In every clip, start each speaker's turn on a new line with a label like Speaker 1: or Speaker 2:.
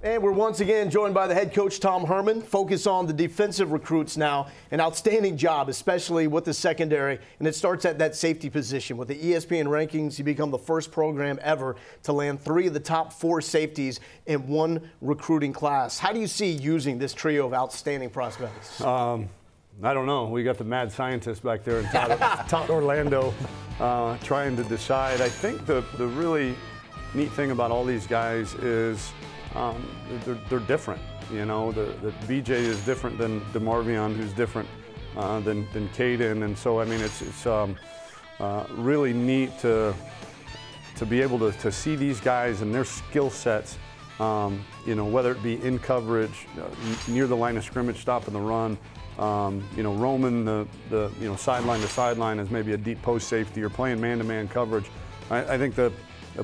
Speaker 1: And we're once again joined by the head coach, Tom Herman. Focus on the defensive recruits now. An outstanding job, especially with the secondary. And it starts at that safety position. With the ESPN rankings, you become the first program ever to land 3 of the top 4 safeties in one recruiting class. How do you see using this trio of outstanding prospects?
Speaker 2: I don't know. We got the mad scientist back there in Todd Orlando trying to decide. I think the really neat thing about all these guys is they're different. You know, the BJ is different than DeMarvion, who's different than Caden, and so I mean it's really neat to be able to see these guys and their skill sets. You know, whether it be in coverage, near the line of scrimmage, stopping the run. You know, roaming the sideline to sideline as maybe a deep post safety or playing man-to-man coverage. I think the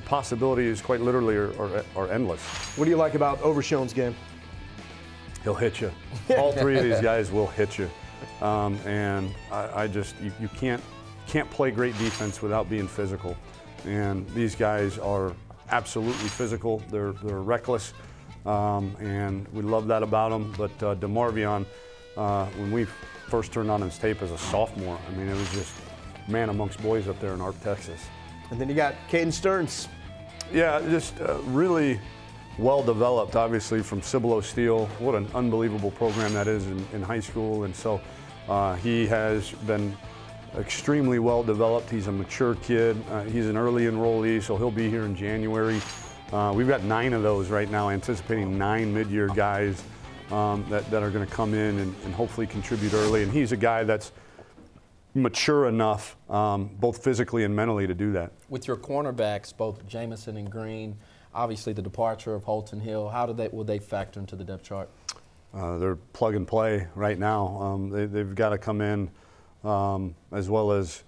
Speaker 2: possibilities quite literally are endless.
Speaker 1: What do you like about Overshown's game?
Speaker 2: He'll hit you. All 3 of these guys will hit you. And I just, you can't play great defense without being physical. And these guys are absolutely physical. They're reckless. And we love that about them. But DeMarvion, when we first turned on his tape as a sophomore, I mean, it was just man amongst boys up there in Arp, Texas.
Speaker 1: And then you got Caden Stearns. Yeah,
Speaker 2: just really well developed, obviously, from Cibolo Steel. What an unbelievable program that is in high school. And so he has been extremely well developed. He's a mature kid. He's an early enrollee, so he'll be here in January. We've got 9 of those right now, anticipating 9 mid-year guys that are going to come in and hopefully contribute early. And he's a guy that's mature enough, both physically and mentally, to do that.
Speaker 3: With your cornerbacks, both Jamison and Green, obviously the departure of Holton Hill, how will they factor into the depth chart?
Speaker 2: They're plug and play right now. They've got to come in, as well as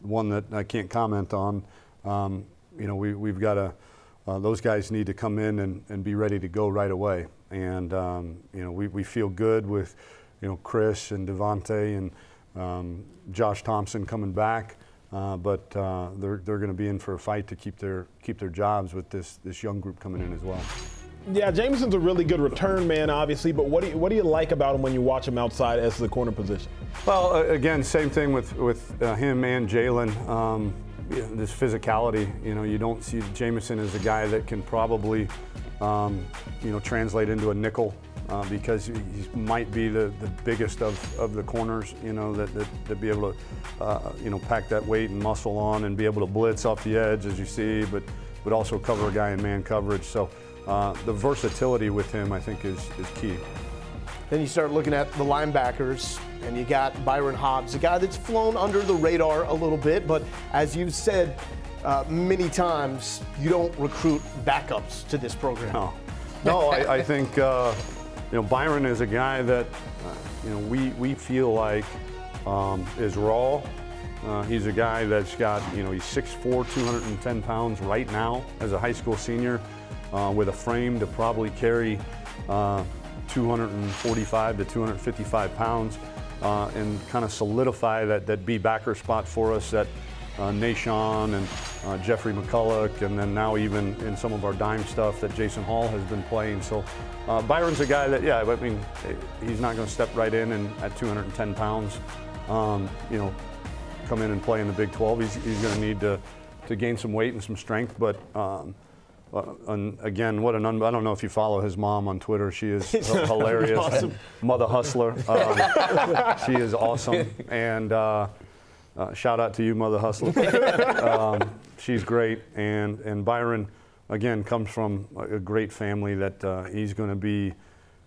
Speaker 2: one that I can't comment on. You know, we've got to. Those guys need to come in and be ready to go right away. And you know, we feel good with, you know, Chris and Devontae and Josh Thompson coming back, but they're going to be in for a fight to keep their jobs with this young group coming in as well.
Speaker 4: Yeah, Jamison's a really good return man, obviously, but what do you like about him when you watch him outside as the corner position?
Speaker 2: Well, again, same thing with him and Jalen. You know, this physicality. You know, you don't see Jamison as a guy that can probably, you know, translate into a nickel. Because he might be the biggest of the corners, you know, that be able to, you know, pack that weight and muscle on and be able to blitz off the edge, as you see, but also cover a guy in man coverage. So the versatility with him, I think, is key.
Speaker 1: Then you start looking at the linebackers, and you got Byron Hobbs, a guy that's flown under the radar a little bit, but as you've said many times, you don't recruit backups to this program.
Speaker 2: No, I think. You know, Byron is a guy that, you know, we feel like is raw. He's a guy that's got, you know, he's 6'4", 210 pounds right now as a high school senior, with a frame to probably carry 245 to 255 pounds, and kind of solidify that B backer spot for us that Nashon and Jeffrey McCulloch, and then now even in some of our dime stuff that Jason Hall has been playing. So Byron's a guy that, yeah, I mean, he's not going to step right in and at 210 pounds, you know, come in and play in the Big 12. He's going to need to gain some weight and some strength. But and again, what an I don't know if you follow his mom on Twitter. She is hilarious.
Speaker 1: Awesome.
Speaker 2: Mother hustler. She is awesome. And shout out to you, Mother Hustler. She's great, and Byron, again, comes from a great family that he's going to be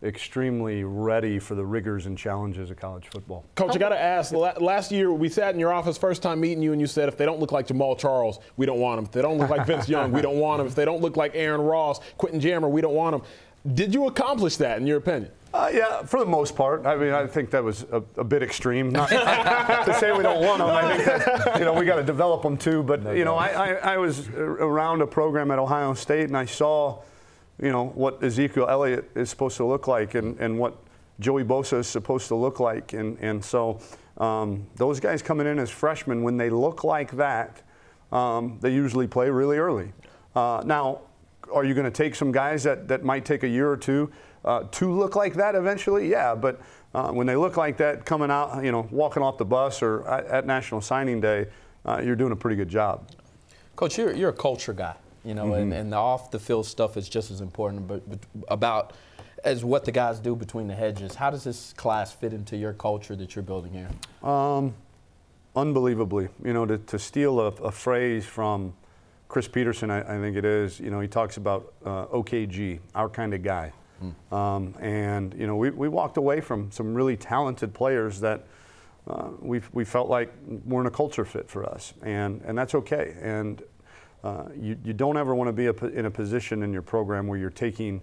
Speaker 2: extremely ready for the rigors and challenges of college football.
Speaker 4: Coach, I got to ask, last year we sat in your office first time meeting you and you said if they don't look like Jamal Charles, we don't want them. If they don't look like Vince Young, we don't want them. If they don't look like Aaron Ross, Quentin Jammer, we don't want them. Did you accomplish that in your opinion?
Speaker 2: Yeah, for the most part. I mean, I think that was a bit extreme. Not to say we don't want them. I think that, you know, we got to develop them too. But, you know, I was around a program at Ohio State and I saw, you know, what Ezekiel Elliott is supposed to look like and what Joey Bosa is supposed to look like. And so those guys coming in as freshmen, when they look like that, they usually play really early. Now, are you going to take some guys that might take a year or two to look like that eventually? Yeah, but when they look like that coming out, walking off the bus or at National Signing Day, you're doing a pretty good job.
Speaker 3: Coach, you're a culture guy, and the off-the-field stuff is just as important, but about as what the guys do between the hedges. How does this class fit into your culture that you're building here?
Speaker 2: Unbelievably. To steal a phrase from Chris Peterson, I think it is, he talks about OKG, our kind of guy. And, we walked away from some really talented players that we felt like weren't a culture fit for us, and that's okay. And you don't ever want to be in a position in your program where you're taking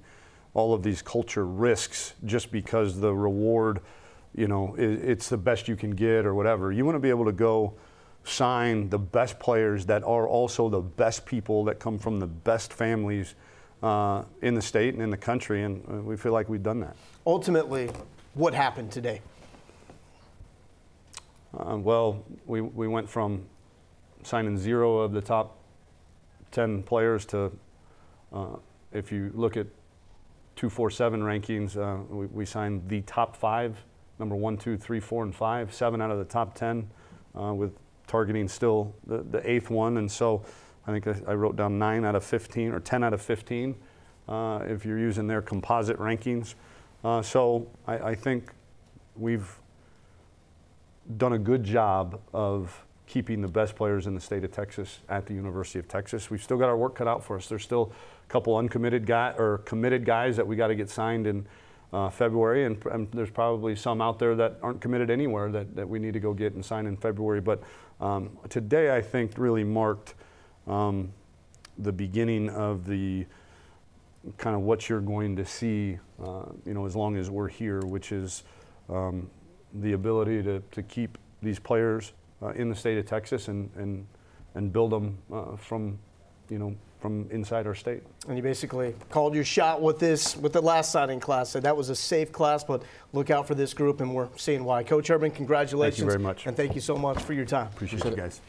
Speaker 2: all of these culture risks just because the reward, it's the best you can get or whatever. You want to be able to go sign the best players that are also the best people that come from the best families in the state and in the country, and we feel like we've done that.
Speaker 1: Ultimately, what happened today?
Speaker 2: Well, we went from signing 0 of the top 10 players to, if you look at 247 rankings, we signed the top 5, number 1, 2, 3, 4, and 5, 7 out of the top 10, with targeting still the 8th one. And so I think I wrote down 9 out of 15 or 10 out of 15 if you're using their composite rankings. So I think we've done a good job of keeping the best players in the state of Texas at the University of Texas. We've still got our work cut out for us. There's still a couple uncommitted committed guys that we got to get signed in February, and there's probably some out there that aren't committed anywhere that we need to go get and sign in February. But today, I think, really marked the beginning of the kind of what you're going to see, as long as we're here, which is the ability to keep these players in the state of Texas and build them from inside our state.
Speaker 1: And you basically called your shot with the last signing class. Said that was a safe class, but look out for this group, and we're seeing why. Coach Herman, congratulations.
Speaker 2: Thank you very much.
Speaker 1: And thank you so much for your time.
Speaker 2: Appreciate you guys.